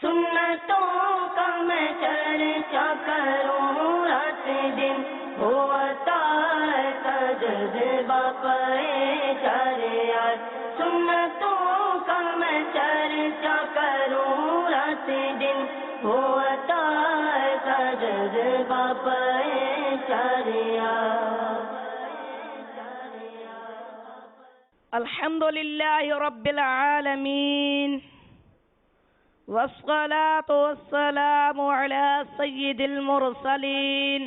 سنتوں کا میں چرچا کروں رات دن، ہوتا ہے جذبہ پائے چارے یار. سنتوں کا میں چرچا کروں رات دن، ہوتا ہے جذبہ پائے چارے یار. الحمد للہ رب العالمین، والصلاة والسلام على سید المرسلین،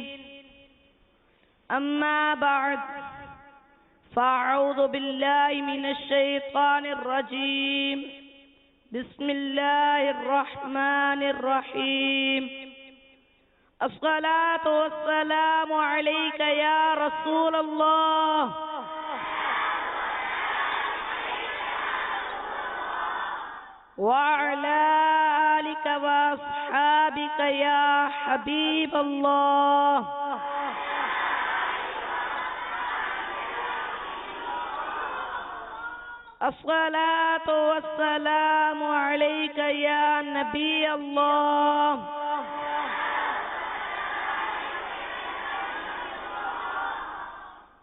اما بعد فاعوذ باللہ من الشیطان الرجیم، بسم اللہ الرحمن الرحیم. الصلاة والسلام علیک یا رسول اللہ، وعلى آلك وأصحابك يا حبيب الله. الصلاة والسلام عليك يا نبي الله،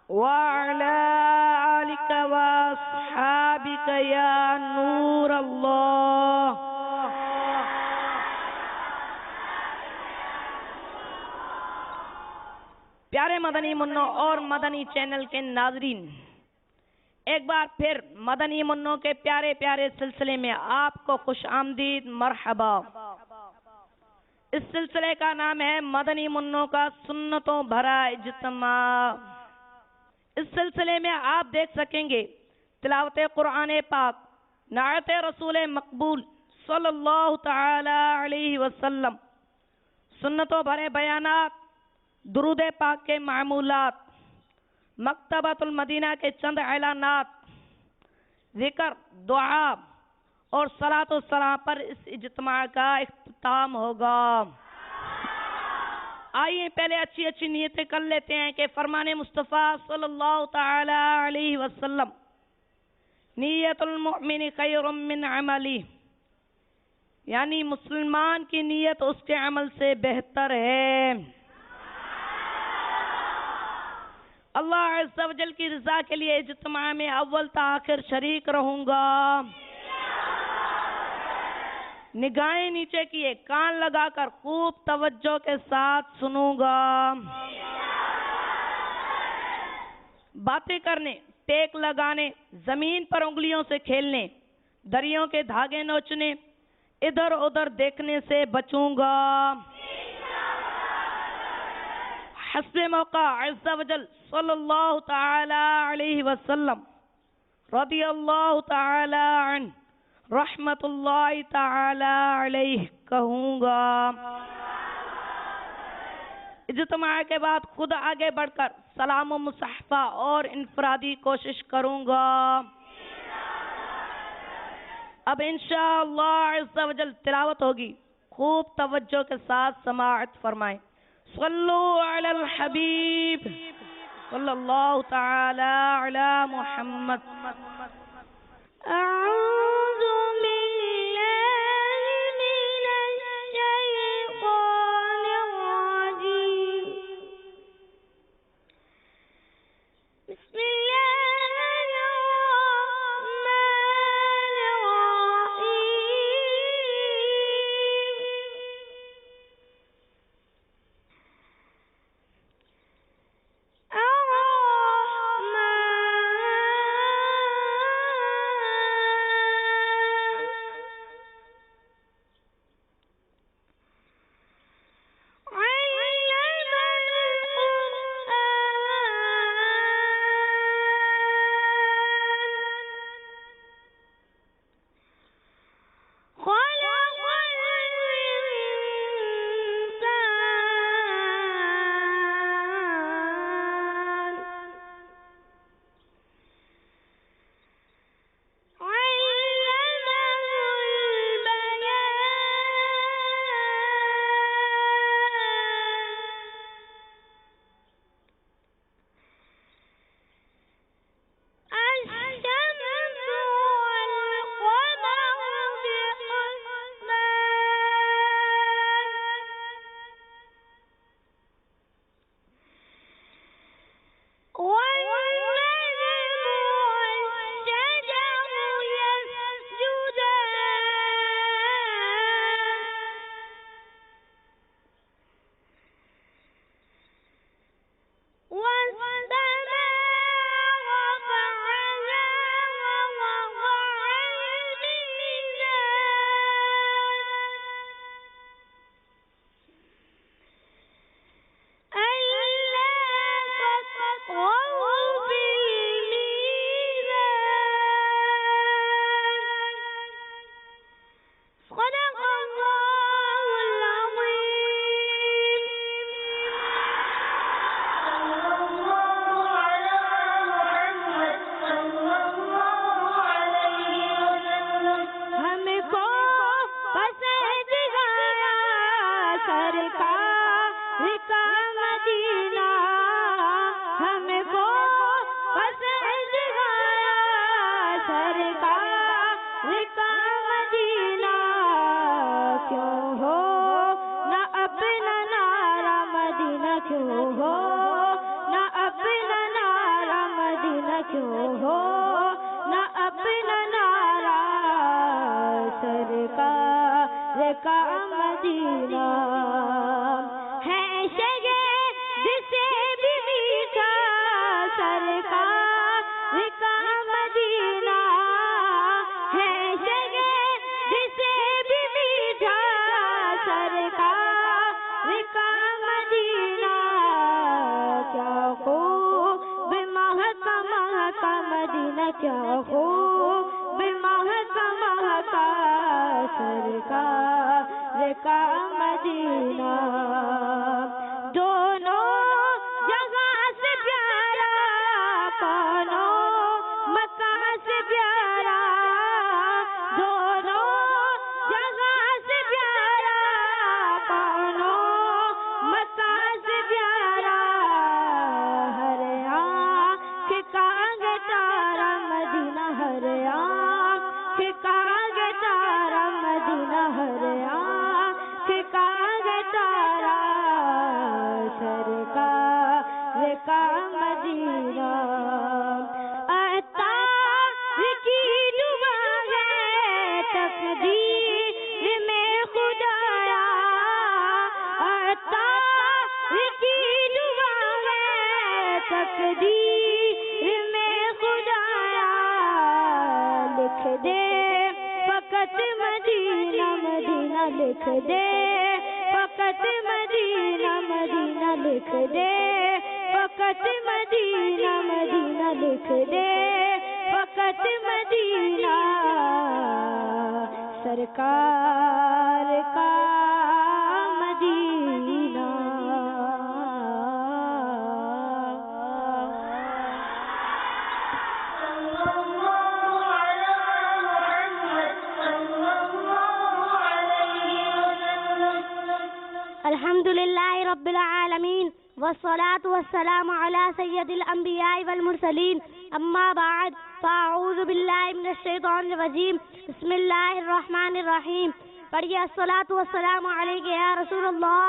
وعلى آلك وأصحابك يا نور الله. پیارے مدنی منوں اور مدنی چینل کے ناظرین، ایک بار پھر مدنی منوں کے پیارے پیارے سلسلے میں آپ کو خوش آمدید، مرحبا. اس سلسلے کا نام ہے مدنی منوں کا سنتوں بھرا اجتماع. اس سلسلے میں آپ دیکھ سکیں گے تلاوت قرآن پاک، نعت رسول مقبول صلی اللہ تعالی علیہ وسلم، سنتوں بھرے بیانات، درود پاک کے معمولات، مکتبۃ المدینہ کے چند اعلانات، ذکر، دعا اور صلاۃ والسلام پر اس اجتماع کا اختتام ہوگا. آئیے پہلے اچھی اچھی نیتیں کر لیتے ہیں کہ فرمان مصطفیٰ صلی اللہ تعالی علیہ وسلم، نیت المؤمن خیر من عملی، یعنی مسلمان کی نیت اس کے عمل سے بہتر ہے. اللہ عز و جل کی رضا کے لیے اجتماع میں اول تا آخر شریک رہوں گا. نگاہیں نیچے کیے، کان لگا کر خوب توجہ کے ساتھ سنوں گا. باتیں کرنے، ٹیک لگانے، زمین پر انگلیوں سے کھیلنے، دریوں کے دھاگے نوچنے، ادھر ادھر دیکھنے سے بچوں گا. حسب موقع عز و جل صلی اللہ تعالی علیہ وسلم، رضی اللہ تعالی عنہ، رحمت اللہ تعالی علیہ کہوں گا. اجتماع کے بعد خود آگے بڑھ کر سلام و مصاحبہ اور انفرادی کوشش کروں گا. اب انشاءاللہ عز و جل تلاوت ہوگی، خوب توجہ کے ساتھ سماعت فرمائیں. صلو علی الحبیب صلی اللہ تعالی علی محمد. اعوذ باللہ من الشیطان الرجیم، بسم اللہ الرحمن الرحیم. سرکار کا مدینہ ہم کو پسند آیا، سرکار کا مدینہ کیوں ہو نہ اپنا نعرہ مدینہ، کیوں ہو نہ اپنا نعرہ مدینہ، کیوں ہو نہ اپنا نعرہ سرکار کا مدینہ ہے شگفت سے بھی میٹھا، سرکار کا مدینہ ہے شگفت سے بھی میٹھا، سرکار کا مدینہ کیا خوب مہکا مہکا مدینہ، کیا خوب مہکا مہکا سرکار کا مدینہ، دونوں جگہ سے پیارا، کونوں مکہ سے پیارا، دونوں جگہ سے پیارا، کونوں مکہ سے پیارا، ہر آنکھ کا گٹارا مدینہ، ہر آنکھ کا گٹارا مدینہ، ہر آنکھ کا گٹارا سرکار کا مدینہ، عطار کی دعا ہے تقدیر میں خدایا، عطار کی دعا ہے تقدیر میں خدایا، لکھ دے فقط مدینہ مدینہ، لکھ دے فقط مدینہ مدینہ، لکھ دے فقط مدینہ مدینہ، لکھ دے فقط مدینہ سرکار کا مدینہ۔ الحمدللہ رب العالمین والصلاة والسلام علی سید الانبیاء والمرسلین، اما بعد فاعوذ باللہ من الشیطان الرجیم، بسم اللہ الرحمن الرحیم۔ پڑھیے الصلاة والسلام علیک یا رسول اللہ،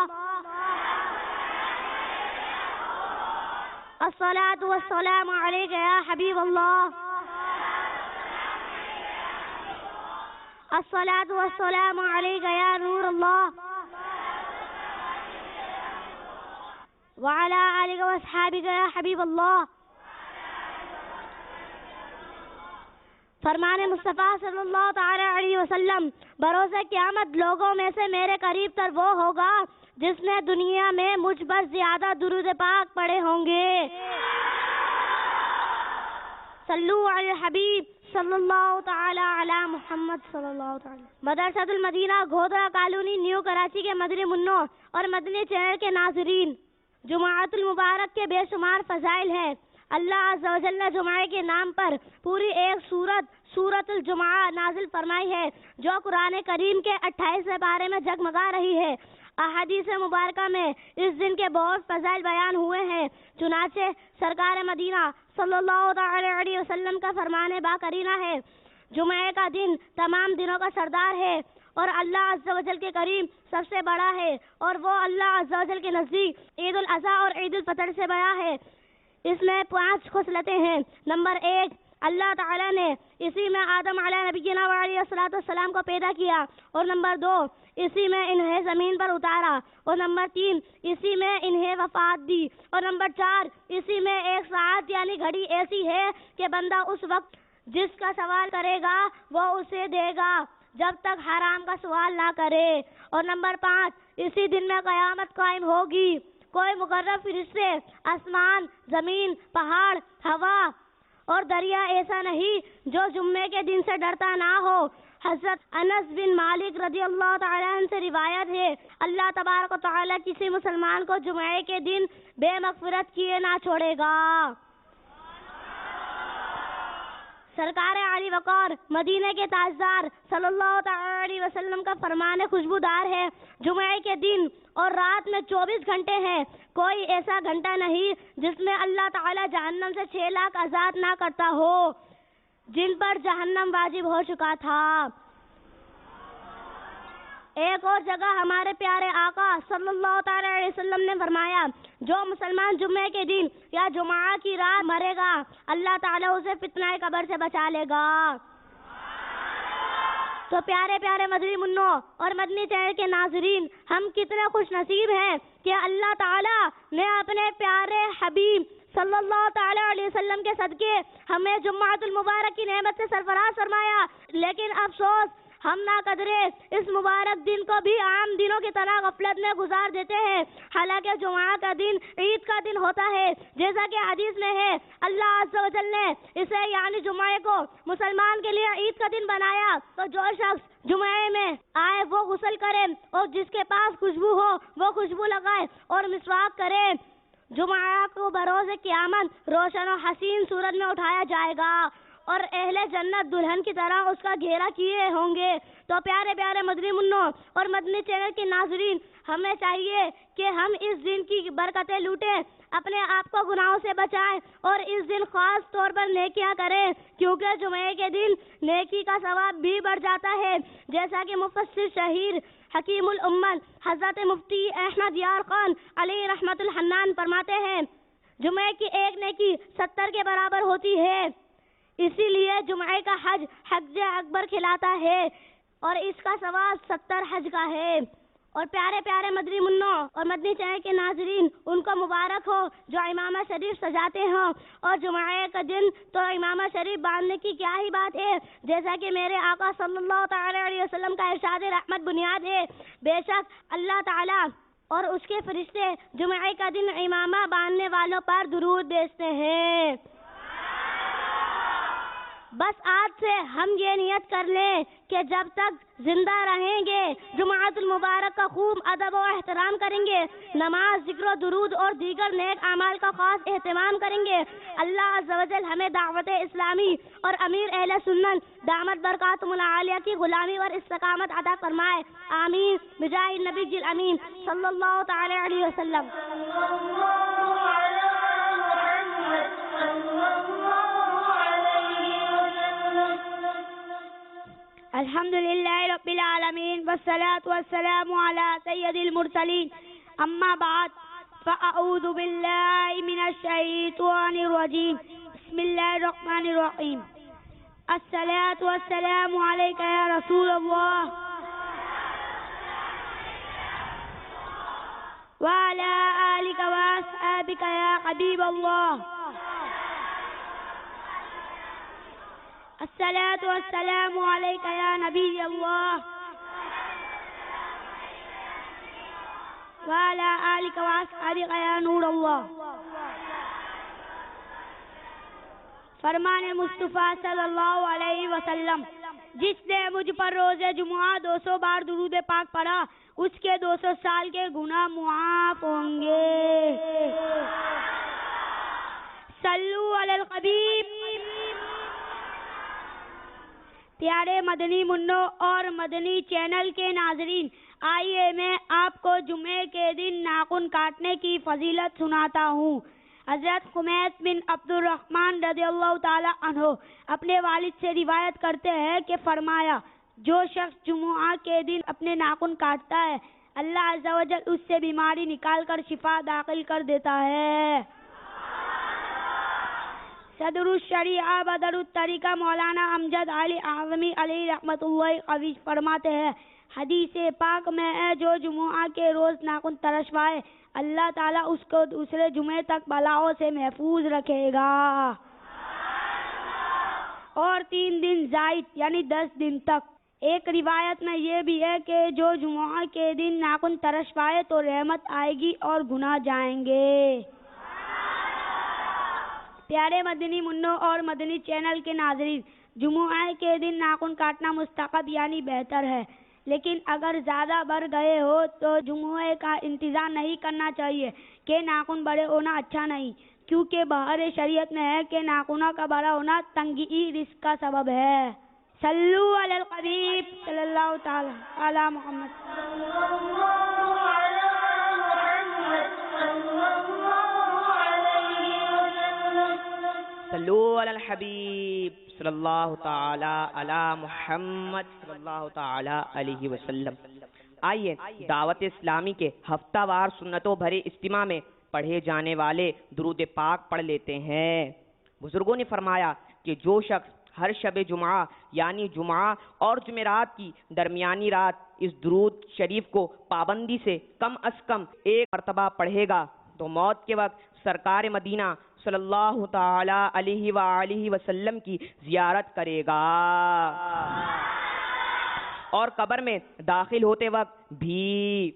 الصلاة والسلام علیک یا حبیب اللہ، الصلاة والسلام علیک یا نور اللہ، وعلى آلك وأصحابك يا حبیب اللہ۔ فرمان مصطفیٰ صلی اللہ تعالی علیہ وسلم، بروز قیامت لوگوں میں سے میرے قریب تر وہ ہوگا جس نے دنیا میں مجھ پر زیادہ درود پاک پڑھے ہوں گے۔ صلو علی الحبیب صلی اللہ تعالی علی محمد صلی اللہ تعالی۔ مدرسۃ المدینہ گھودرا کالونی نیو کراچی کے مدنی منوں اور مدنی چینل کے ناظرین، جمعۃ المبارک کے بے شمار فضائل ہیں۔ اللہ عز و جل نے جمعہ کے نام پر پوری ایک سورت الجمعہ نازل فرمائی ہے جو قرآن کریم کے 28ویں پارے میں جگمگا رہی ہے۔ احادیث مبارکہ میں اس دن کے بہت فضائل بیان ہوئے ہیں، چنانچہ سرکار مدینہ صلی اللہ تعالی علیہ وسلم کا فرمان باقرینہ ہے، جمعہ کا دن تمام دنوں کا سردار ہے اور اللہ عز و جل کے قریب سب سے بڑا ہے، اور وہ اللہ عز و جل کے نزدیک عید الاضحیٰ اور عید الفطر سے بڑا ہے۔ اس میں 5 خصلتیں ہیں۔ نمبر 1، اللہ تعالیٰ نے اسی میں آدم علیہ نبینا علیہ السلام کو پیدا کیا، اور نمبر 2، اسی میں انہیں زمین پر اتارا، اور نمبر 3، اسی میں انہیں وفات دی، اور نمبر 4، اسی میں ایک ساعت یعنی گھڑی ایسی ہے کہ بندہ اس وقت جس کا سوال کرے گا وہ اسے دے گا جب تک حرام کا سوال نہ کرے، اور نمبر 5، اسی دن میں قیامت قائم ہوگی۔ کوئی مقرب فرشتے، آسمان، زمین، پہاڑ، ہوا اور دریا ایسا نہیں جو جمعے کے دن سے ڈرتا نہ ہو۔ حضرت انس بن مالک رضی اللہ تعالیٰ عنہ سے روایت ہے، اللہ تبارک و تعالیٰ کسی مسلمان کو جمعے کے دن بے مغفرت کیے نہ چھوڑے گا۔ سرکار علی وقار مدینہ کے تاجدار صلی اللہ تعالی علیہ وسلم کا فرمان خوشبودار ہے، جمعے کے دن اور رات میں 24 گھنٹے ہیں، کوئی ایسا گھنٹہ نہیں جس میں اللہ تعالی جہنم سے 6 لاکھ آزاد نہ کرتا ہو جن پر جہنم واجب ہو چکا تھا۔ ایک اور جگہ ہمارے پیارے آقا صلی اللہ تعالی علیہ وسلم نے فرمایا، جو مسلمان جمعے کے دن یا جمعہ کی رات مرے گا اللہ تعالیٰ اسے فتنہ قبر سے بچا لے گا۔ تو پیارے پیارے مدنی منوں اور مدنی چینل کے ناظرین، ہم کتنے خوش نصیب ہیں کہ اللہ تعالیٰ نے اپنے پیارے حبیب صلی اللہ تعالی علیہ وسلم کے صدقے ہمیں جمعۃ المبارک کی نعمت سے سرفراز فرمایا۔ لیکن افسوس ہم نہ قدرے اس مبارک دن کو بھی عام دنوں کی طرح غفلت میں گزار دیتے ہیں، حالانکہ جمعہ کا دن عید کا دن ہوتا ہے، جیسا کہ حدیث میں ہے اللہ عز و جل نے اسے یعنی جمعے کو مسلمان کے لیے عید کا دن بنایا۔ تو جو شخص جمعے میں آئے وہ غسل کرے اور جس کے پاس خوشبو ہو وہ خوشبو لگائے اور مسواک کرے، جمعہ کو بروز قیامت روشن و حسین صورت میں اٹھایا جائے گا اور اہل جنت دلہن کی طرح اس کا گھیرا کیے ہوں گے۔ تو پیارے پیارے مدنی منوں اور مدنی چینل کے ناظرین، ہمیں چاہیے کہ ہم اس دن کی برکتیں لوٹیں، اپنے آپ کو گناہوں سے بچائیں اور اس دن خاص طور پر نیکیاں کریں، کیونکہ جمعے کے دن نیکی کا ثواب بھی بڑھ جاتا ہے، جیسا کہ مفسر شہیر حکیم الامت حضرت مفتی احمد یار خان علی رحمت الحنان فرماتے ہیں، جمعے کی ایک نیکی 70 کے برابر ہوتی ہے، اسی لیے جمعے کا حج اکبر کھلاتا ہے اور اس کا ثواب 70 حج کا ہے۔ اور پیارے پیارے مدنی منوں اور مدنی چینل کے ناظرین، ان کو مبارک ہو جو امامہ شریف سجاتے ہوں، اور جمعے کا دن تو امامہ شریف باندھنے کی کیا ہی بات ہے، جیسا کہ میرے آقا صلی اللہ تعالی علیہ وسلم کا ارشاد رحمت بنیاد ہے، بے شک اللہ تعالی اور اس کے فرشتے جمعے کا دن امامہ باندھنے والوں پر درود بھیجتے ہیں۔ بس آج سے ہم یہ نیت کر لیں کہ جب تک زندہ رہیں گے جمعۃ المبارک کا خوب ادب و احترام کریں گے، نماز، ذکر و درود اور دیگر نیک اعمال کا خاص اہتمام کریں گے۔ اللہ عز و جل ہمیں دعوت اسلامی اور امیر اہل سنت دامت برکاتہم العالیہ کی غلامی اور استقامت عطا فرمائے، آمین، بجاہ النبی الامین صلی اللہ تعالی علیہ وسلم۔ الحمد للہ رب العالمین والصلاة والسلام علی سید المرسلین، اما بعد فاعوذ باللہ من الشیطان الرجیم، بسم اللہ الرحمن الرحیم، الصلاة والسلام علیک یا رسول اللہ وعلی آلک واصحابک یا حبیب اللہ، الصلاة والسلام علیک یا نبی اللہ وعلی آلک واصحابک یا نور اللہ۔ فرمان مصطفیٰ صلی اللہ علیہ وسلم، جس نے مجھ پر روز جمعہ 200 بار درود پاک پڑھا اس کے 200 سال کے گناہ معاف ہوں گے۔ صلو علی الحبیب۔ پیارے مدنی منوں اور مدنی چینل کے ناظرین، آئیے میں آپ کو جمعے کے دن ناخن کاٹنے کی فضیلت سناتا ہوں۔ حضرت حمید بن عبد الرحمن رضی اللہ تعالی عنہ اپنے والد سے روایت کرتے ہیں کہ فرمایا، جو شخص جمعہ کے دن اپنے ناخن کاٹتا ہے اللہ عز و جل اس سے بیماری نکال کر شفا داخل کر دیتا ہے۔ صدر الشریعہ بدر الطریقہ مولانا امجد علی اعظمی علیہ رحمت اللہ قوی فرماتے ہیں، حدیث پاک میں ہے جو جمعہ کے روز ناخن ترشوائے اللہ تعالیٰ اس کو دوسرے جمعے تک بلاؤں سے محفوظ رکھے گا، اور 3 دن زائد یعنی 10 دن تک۔ ایک روایت میں یہ بھی ہے کہ جو جمعہ کے دن ناخن ترشوائے تو رحمت آئے گی اور گناہ جائیں گے۔ پیارے مدنی منوں اور مدنی چینل کے ناظرین، جمعہ کے دن ناخن کاٹنا مستحب یعنی بہتر ہے، لیکن اگر زیادہ بڑھ گئے ہو تو جمعے کا انتظار نہیں کرنا چاہیے کہ ناخن بڑے ہونا اچھا نہیں، کیونکہ بہار شریعت میں ہے کہ ناخنوں کا بڑا ہونا تنگی رزق کا سبب ہے۔ صلو علی الحبیب صلی اللہ تعالی علی محمد۔ صلو علی الحبیب صلی اللہ تعالی علی محمد صلی اللہ تعالی علیہ وسلم۔ آئیے دعوت اسلامی کے ہفتہ وار سنتوں بھرے اجتماع میں پڑھے جانے والے درود پاک پڑھ لیتے ہیں۔ بزرگوں نے فرمایا کہ جو شخص ہر شب جمعہ یعنی جمعہ اور جمعرات کی درمیانی رات اس درود شریف کو پابندی سے کم از کم ایک مرتبہ پڑھے گا تو موت کے وقت سرکار مدینہ صلی اللہ تعالی علیہ وآلہ وسلم کی زیارت کرے گا، اور قبر میں داخل ہوتے وقت بھی،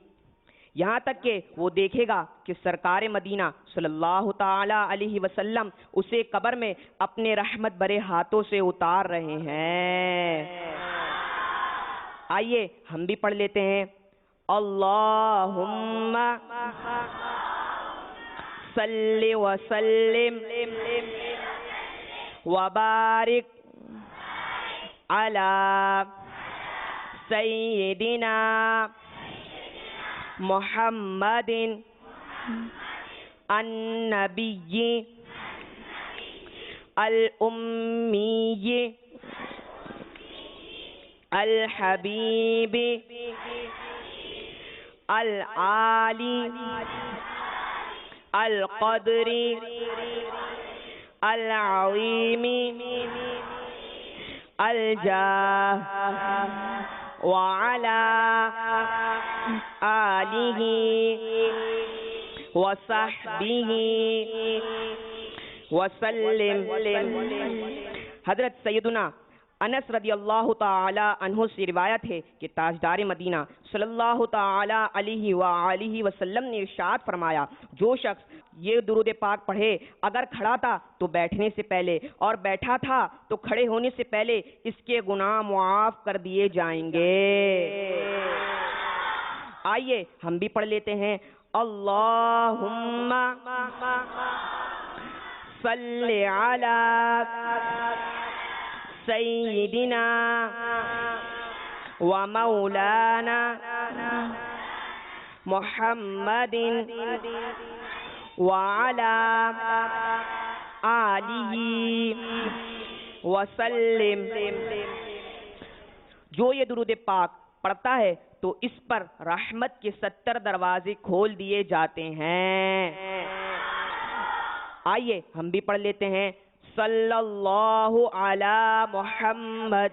یہاں تک کہ وہ دیکھے گا کہ سرکار مدینہ صلی اللہ تعالی علیہ وسلم اسے قبر میں اپنے رحمت بھرے ہاتھوں سے اتار رہے ہیں۔ آئیے ہم بھی پڑھ لیتے ہیں۔ اللہم صلی وسلم وبارک علی سیدنا محمد النبی الامی الحبیب العالی القدر العظیم الجاہ وعلى آلہ وصحبہ وسلم۔ حضرت سیدنا انس رضی اللہ تعالی عنہ سے روایت ہے کہ تاجدار مدینہ صلی اللہ تعالی علیہ وآلہ وسلم نے ارشاد فرمایا، جو شخص یہ درود پاک پڑھے اگر کھڑا تھا تو بیٹھنے سے پہلے اور بیٹھا تھا تو کھڑے ہونے سے پہلے اس کے گناہ معاف کر دیے جائیں گے۔ آئیے ہم بھی پڑھ لیتے ہیں۔ اللہم صلی علی سیدنا و مولانا محمد وعلی آلہ وسلم۔ جو یہ درود پاک پڑھتا ہے تو اس پر رحمت کے 70 دروازے کھول دیے جاتے ہیں۔ آئیے ہم بھی پڑھ لیتے ہیں۔ صلی اللہ علی محمد۔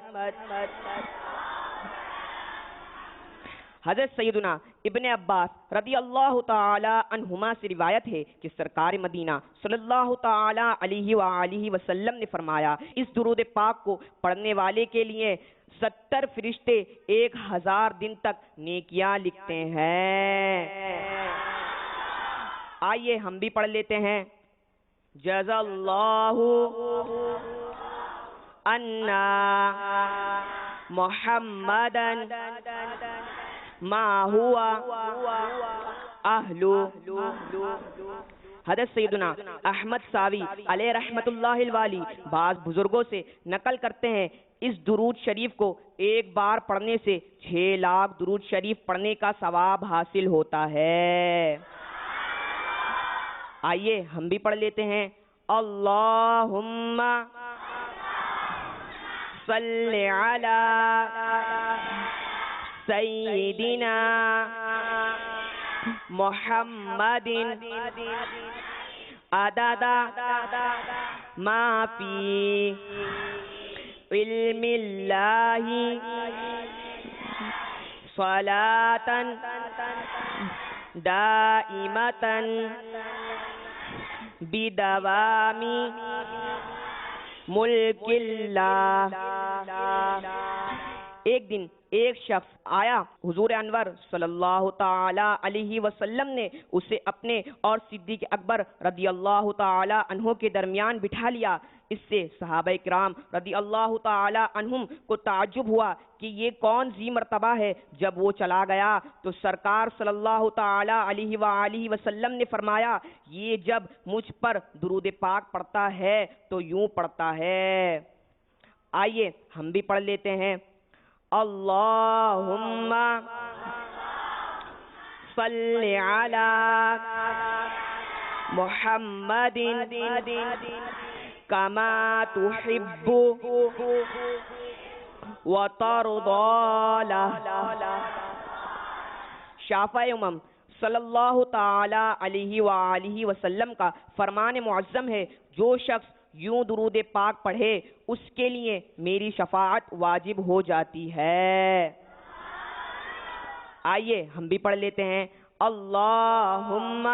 حضرت سیدنا ابن عباس رضی اللہ تعالی عنہما سے روایت ہے کہ سرکار مدینہ صلی اللہ تعالی علیہ وآلہ وسلم نے فرمایا، اس درود پاک کو پڑھنے والے کے لیے 70 فرشتے 1000 دن تک نیکیاں لکھتے ہیں۔ آئیے ہم بھی پڑھ لیتے ہیں۔ جزا اللہ عنا محمدا ما ہوا اہلو۔ حضرت سیدنا احمد ساوی علیہ رحمت اللہ الوالی بعض بزرگوں سے نقل کرتے ہیں، اس درود شریف کو ایک بار پڑھنے سے 6 لاکھ درود شریف پڑھنے کا ثواب حاصل ہوتا ہے۔ آئیے ہم بھی پڑھ لیتے ہیں۔ اللہم صلی علی سیدنا محمد عدد ما فی علم اللہ صلاة دائمة بدوام ملک اللہ۔ ایک دن ایک شخص آیا، حضور انور صلی اللہ تعالی علیہ وسلم نے اسے اپنے اور صدیق اکبر رضی اللہ تعالی عنہ کے درمیان بٹھا لیا اس سے صحابہ کرام رضی اللہ تعالی عنہم کو تعجب ہوا کہ یہ کون ذی مرتبہ ہے۔ جب وہ چلا گیا تو سرکار صلی اللہ تعالی علیہ وآلہ وسلم نے فرمایا، یہ جب مجھ پر درود پاک پڑھتا ہے تو یوں پڑھتا ہے۔ آئیے ہم بھی پڑھ لیتے ہیں۔ اللہم صلی علی محمد کما تحب وترضى شافع امم صلی اللہ تعالی علیہ وآلہ وسلم کا فرمان معظم ہے، جو شخص یوں درود پاک پڑھے اس کے لیے میری شفاعت واجب ہو جاتی ہے۔ آئیے ہم بھی پڑھ لیتے ہیں۔ اللہم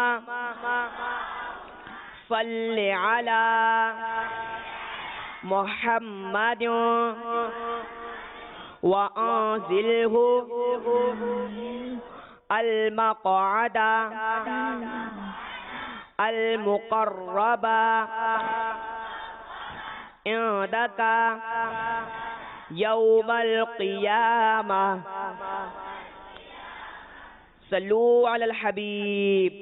صلی علی محمد وانزلہ المقعد المقرب عندک یوم القیامہ۔ صلو علی الحبیب۔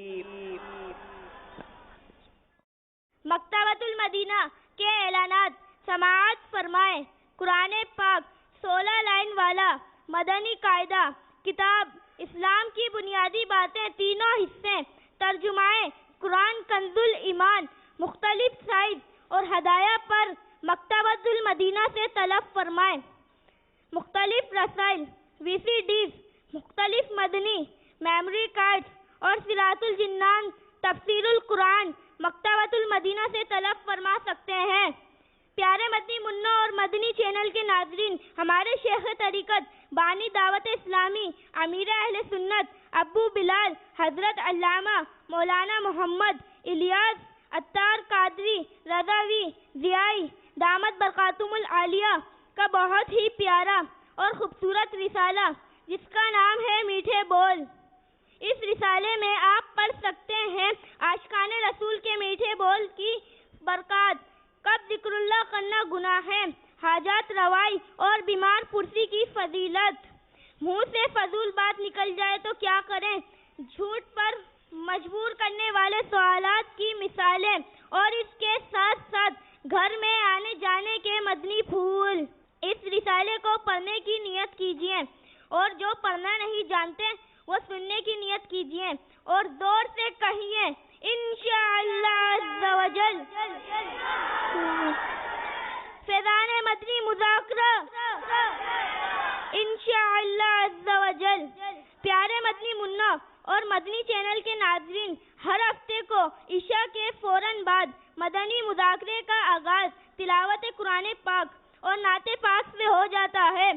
مکتبۃ المدینہ کے اعلانات سماعت فرمائیں۔ قرآن پاک 16 لائن والا مدنی قاعدہ، کتاب اسلام کی بنیادی باتیں تینوں حصے، ترجمہ قرآن کنز الایمان، مختلف سائز اور ہدایہ پر مکتبۃ المدینہ سے طلب فرمائیں۔ مختلف رسائل، وی سی ڈیز، مختلف مدنی میموری کارڈز اور صراط الجنان تفسیر القرآن مکتبۃ المدینہ سے طلب فرما سکتے ہیں۔ پیارے مدنی منوں اور مدنی چینل کے ناظرین، ہمارے شیخ طریقت بانی دعوت اسلامی امیر اہل سنت ابو بلال حضرت علامہ مولانا محمد الیاس عطار قادری رضوی ضیائی دامت برکاتہم العالیہ کا بہت ہی پیارا اور خوبصورت رسالہ، جس کا نام ہے میٹھے بول۔ اس رسالے میں آپ پڑھ سکتے ہیں عاشقان رسول کے میٹھے بول کی برکات، کب ذکر اللہ کرنا گناہ ہے، حاجات روائی اور بیمار پرسی کی فضیلت، منہ سے فضول بات نکل جائے تو کیا کریں، جھوٹ پر مجبور کرنے والے سوالات کی مثالیں، اور اس کے ساتھ ساتھ گھر میں آنے جانے کے مدنی پھول۔ اس رسالے کو پڑھنے کی نیت کیجیے، اور جو پڑھنا نہیں جانتے وہ سننے کی نیت کیجیے، اور زور سے کہیے انشاءاللہ عز و جل۔ فیضان مدنی مذاکرہ انشاءاللہ عز و جل۔ پیارے مدنی منوں اور مدنی چینل کے ناظرین، ہر ہفتے کو عشاء کے فوراً بعد مدنی مذاکرے کا آغاز تلاوت قرآن پاک اور نعت پاک سے ہو جاتا ہے،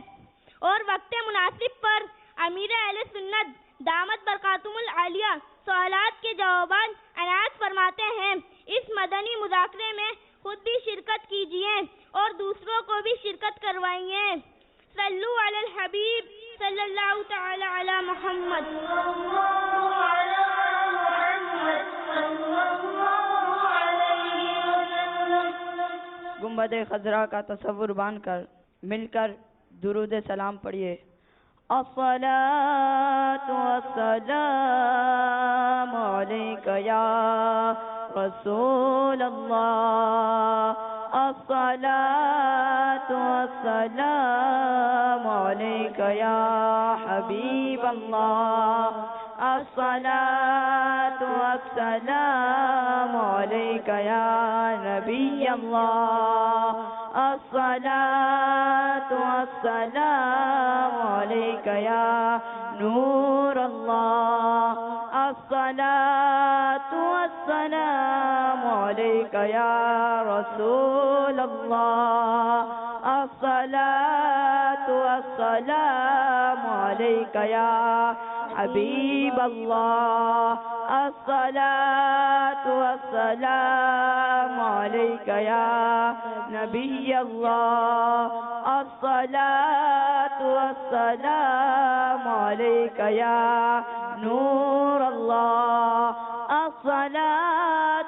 اور وقت مناسب پر امیر اہل سنت دامت برکاتہم العالیہ سوالات کے جوابات عنایت فرماتے ہیں۔ اس مدنی مذاکرے میں خود بھی شرکت کیجیے اور دوسروں کو بھی شرکت کروائیے۔ صلو علی الحبیب صلی اللہ تعالی علی محمد۔ گنبد خضرا کا تصور باندھ کر مل کر درود سلام پڑھیے۔ الصلاة والسلام علیک یا رسول اللہ، الصلاة والسلام علیک یا حبیب اللہ، الصلاة والسلام علیک یا نبی اللہ، الصلاة والسلام علیک یا نور اللہ، الصلاة والسلام علیک یا رسول اللہ، الصلاة والسلام علیک یا حبیب اللہ، الصلاة والسلام علیک یا نبی اللہ، الصلاة والسلام علیک یا نور اللہ، الصلاة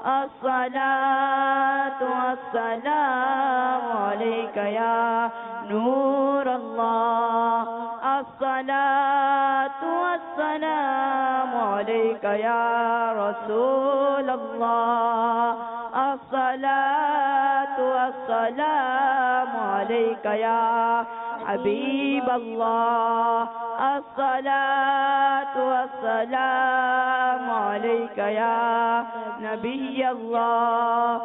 الصلاة والسلام عليك يا نور الله الصلاة والسلام عليك يا رسول الله الصلاة والسلام عليك يا حبيب الله الصلاة والسلام عليك يا نبي الله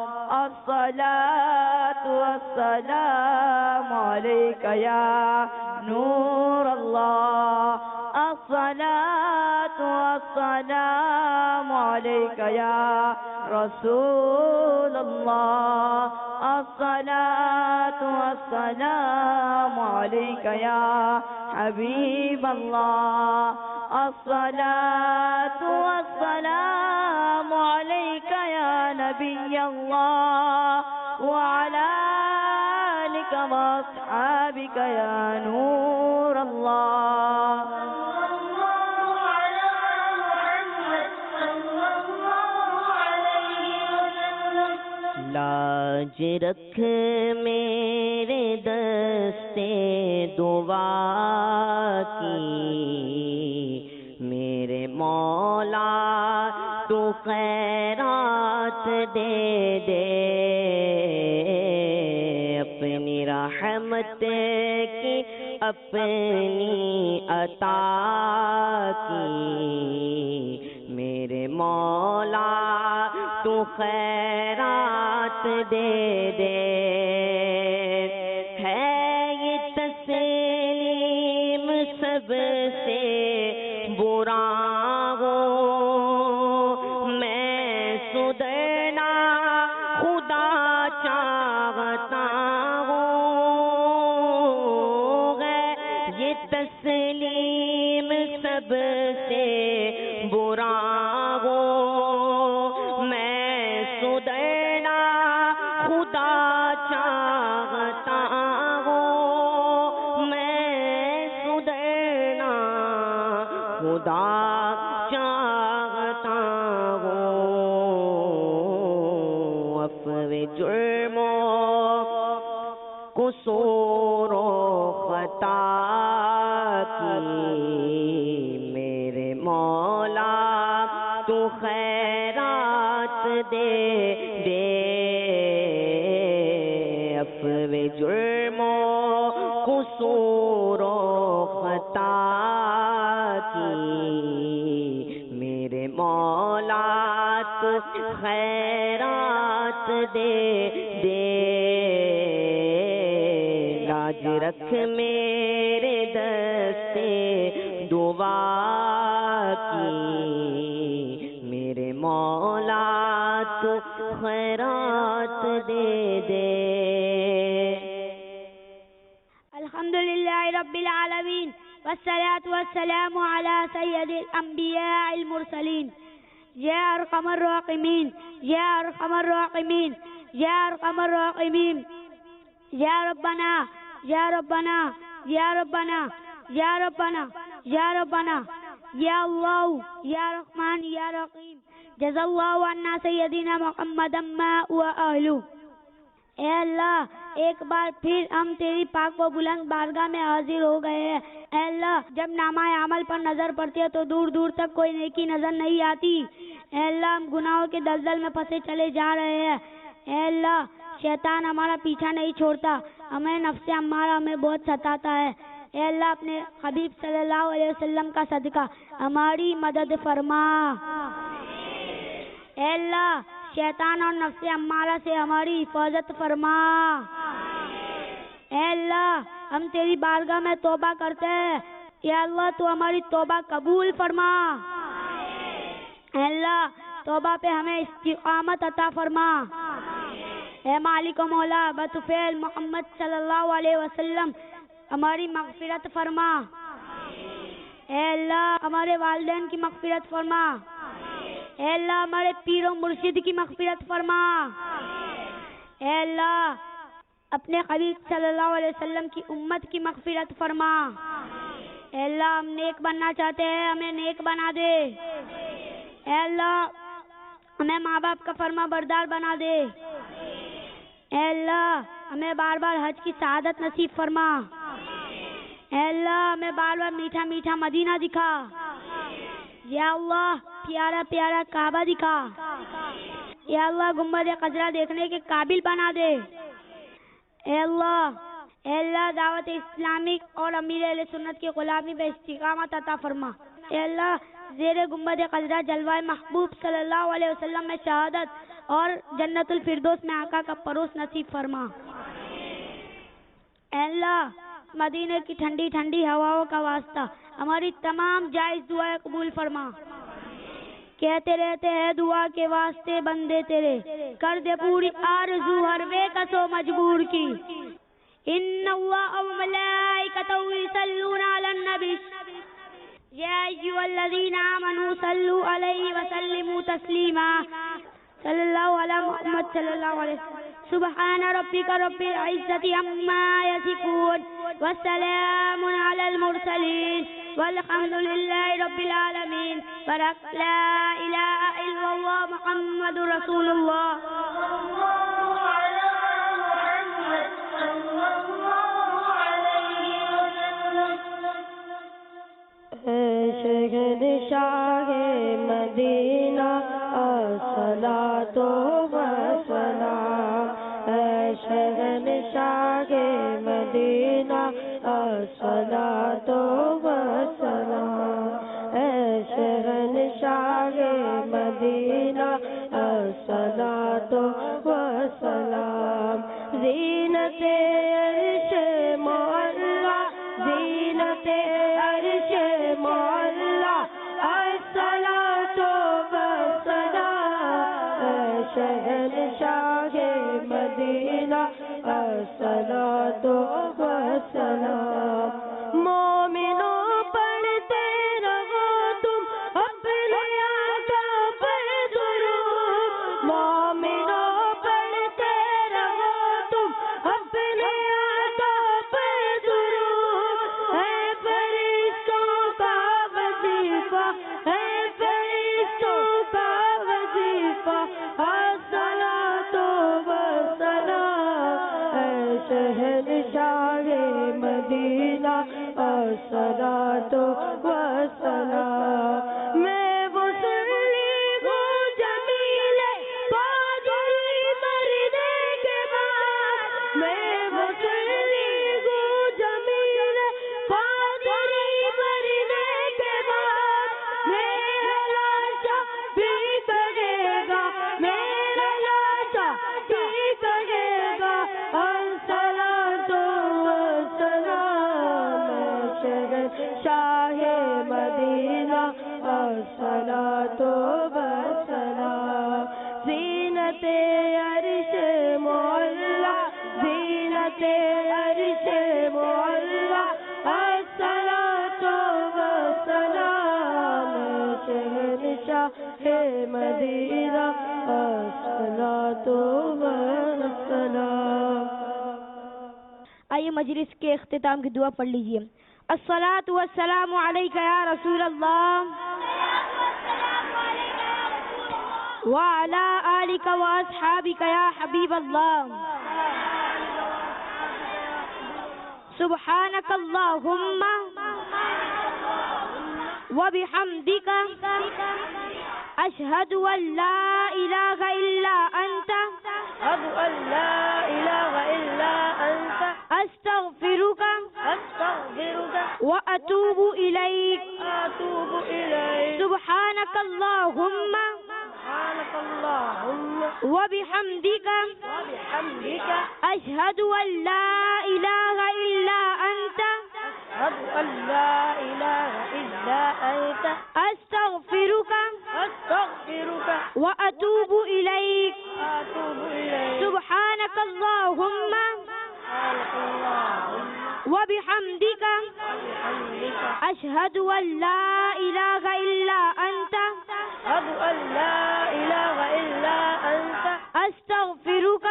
الصلاة والسلام عليك يا نور الله الصلاة والسلام عليك يا رسول الله الصلاة والسلام عليك يا حبيب الله الصلاة والسلام عليك يا نبي الله وعلى آلك وأصحابك يا نور الله لاج رکھ میرے دستے دعا کی میرے مولا تو خیرات دے دے اپنی رحمت کی اپنی عطا کی میرے مولا تو خیرات دے دے ہے یہ تسلیم سب سے برا ہو میں سدھرنا خدا چاہتا ہوں ہے یہ تسلیم سب سے برا ہو سدھرنا خدا چاہتا ہوں میں سدھرنا خدا چاہتا ہوں عفو جرم و قصور و خطا کی میرے مولا تو خیرات دے دے عفو جرم و قصور و خطا کی میرے مولا تو خیرات دے دے لاج رکھ میرے دستے دعا کی میرے مولا تو خیرات دے دے الحمدللہ رب العالمین والصلاة والسلام على سید الانبیاء المرسلین یا ارحم الراحمین یا ارحم الراحمین یا ارحم الراحمین یا ربنا یا ربنا یا ربنا یا ربنا یا ربنا یا اللہ یا رحمان یا رحیم جزا اللہ عنا سیدنا محمد ما و اہلو اے اللہ ایک بار پھر ہم تیری پاک و بلند بارگاہ میں حاضر ہو گئے ہیں اے اللہ جب نامہ عمل پر نظر پڑتی ہے تو دور دور تک کوئی نیکی نظر نہیں آتی اے اللہ ہم گناہوں کے دلدل میں پھنسے چلے جا رہے ہیں اے اللہ شیطان ہمارا پیچھا نہیں چھوڑتا ہمیں نفس امارہ ہمیں بہت ستاتا ہے اے اللہ اپنے حبیب صلی اللہ علیہ وسلم کا صدقہ ہماری مدد فرما اے اللہ شیطان اور نفس امارہ سے ہماری حفاظت فرما اے اللہ ہم تیری بارگاہ میں توبہ کرتے ہیں یا اللہ تو ہماری توبہ قبول فرما اے اللہ توبہ پہ ہمیں استقامت عطا فرما اے مالک و مولا بطفیل محمد صلی اللہ علیہ وسلم ہماری مغفرت فرما اے اللہ ہمارے والدین کی مغفرت فرما اے اللہ ہمارے پیر و مرشد کی مغفرت فرما اے اللہ اپنے حبیب صلی اللہ علیہ وسلم کی امت کی مغفرت فرما اے اللہ ہم نیک بننا چاہتے ہیں ہمیں نیک بنا دے اے اللہ ہمیں ماں باپ کا فرما بردار بنا دے۔ اے اللہ ہمیں بار بار حج کی سعادت نصیب فرما۔ اے اللہ ہمیں بار بار میٹھا میٹھا مدینہ دکھا۔ یا اللہ پیارا پیارا کعبہ دکھا۔ یا اللہ گنبد خضرا دیکھنے کے قابل بنا دے۔ اے اللہ دعوت اسلامک اور امیر اہل سنت کی غلامی پہ استقامت عطا فرما۔ اے اللہ زیر گنبد خضرا جلوہ محبوب صلی اللہ علیہ وسلم میں شہادت اور جنت الفردوس میں آقا کا پروس نصیب فرما۔ اے اللہ مدینے کی ٹھنڈی ٹھنڈی ہواؤں کا واسطہ ہماری تمام جائز دعائیں قبول فرما۔ کہتے رہتے ہیں دعا کے واسطے بندے تیرے، کر دے پوری آرزو ہر بے کسو مجبور کی۔ ان اللہ و ملائکتہ یصلون علی النبی یا ایھا الذین آمنوا صلوا علیہ وسلموا تسلیما۔ صلی اللہ علی محمد صلی اللہ علیہ وسلم۔ سبحان ربک رب العزۃ عما یصفون والسلام علی المرسلین والحمد للہ رب العالمین۔ لا الہ الا اللہ محمد رسول اللہ۔ شہنشاہ مدینہ الصلاۃ والسلام، اے شہنشاہ مدینہ الصلاۃ والسلام، اے شہنشاہ مدینہ الصلاۃ والسلام۔ زینت عرش معلا، زینت عرش معلا، الصلاۃ والسلام، اے شہنشاہ مدینہ الصلاۃ والسلام۔ مومنوں پڑھتے رہو تم اپنے آقا پر درود، مومنوں پڑھتے رہو تم اپنے آقا پر درود۔ ہے فرشتوں کا وظیفہ، ہے فرشتوں کا وظیفہ، الصلاۃ والسلام، اے شہنشاہ مدینہ الصلاۃ والسلام۔ میں مصلی ہوں جمیل پادری مرنے کے بعد، میں مصلی ہوں جمیل پادری مرنے کے بعد، میرا لاشا بھی کہے گا، میرا لاشا بھی کہے گا، الصلاۃ والسلام، شہنشاہ مدینہ الصلاۃ والسلام۔ زینت عرش معلا، زینت عرش معلا، الصلاۃ والسلام، شہنشاہ مدینہ الصلاۃ والسلام۔ آئیے مجلس کے اختتام کی دعا پڑھ لیجیے۔ الصلاۃ والسلام علیک یا رسول اللہ وعلی آلک واصحابک یا حبیب اللہ۔ سبحانک اللہم وبحمدک اشہد ان لا الہ الا انت اشہد ان لا الہ الا انت استغفرک استغفرک واتوب الیک۔ واتوب الیک۔ سبحانک اللہم سبحانک اللہم وبحمدک وبحمدک اشہد ان لا الہ الا انت اشہد ان لا الہ الا انت استغفرک استغفرک واتوب الیک۔ واتوب الیک۔ سبحانک اللہم سبحانک اللہم وبحمدک وبحمدک اشہد ان لا الہ الا انت اشہد ان لا الہ الا انت استغفرک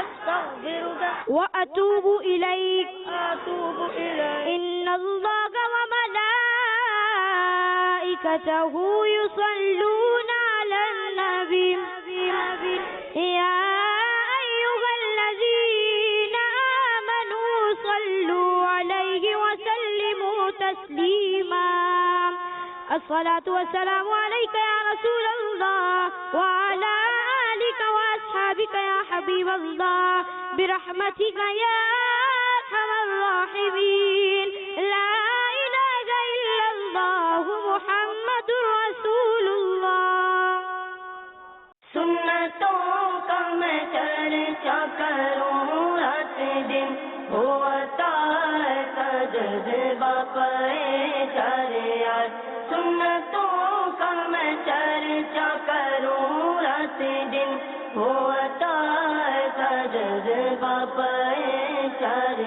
استغفرک واتوب الیک۔ واتوب الیک۔ ان اللہ وملائکتہ یصلون علی النبی تسلیما الصلاة والسلام عليك يا رسول الله وعلى آلك وأصحابك يا حبيب الله برحمتك يا أرحم الراحمين لا إله إلا الله محمد رسول الله سنتوں کا میں چرچا کروں رات دن ہوتا ہے جذبہ پریشان سنتوں کا میں چرچا کروں رات دن ہوتا ہے جذبہ پریشان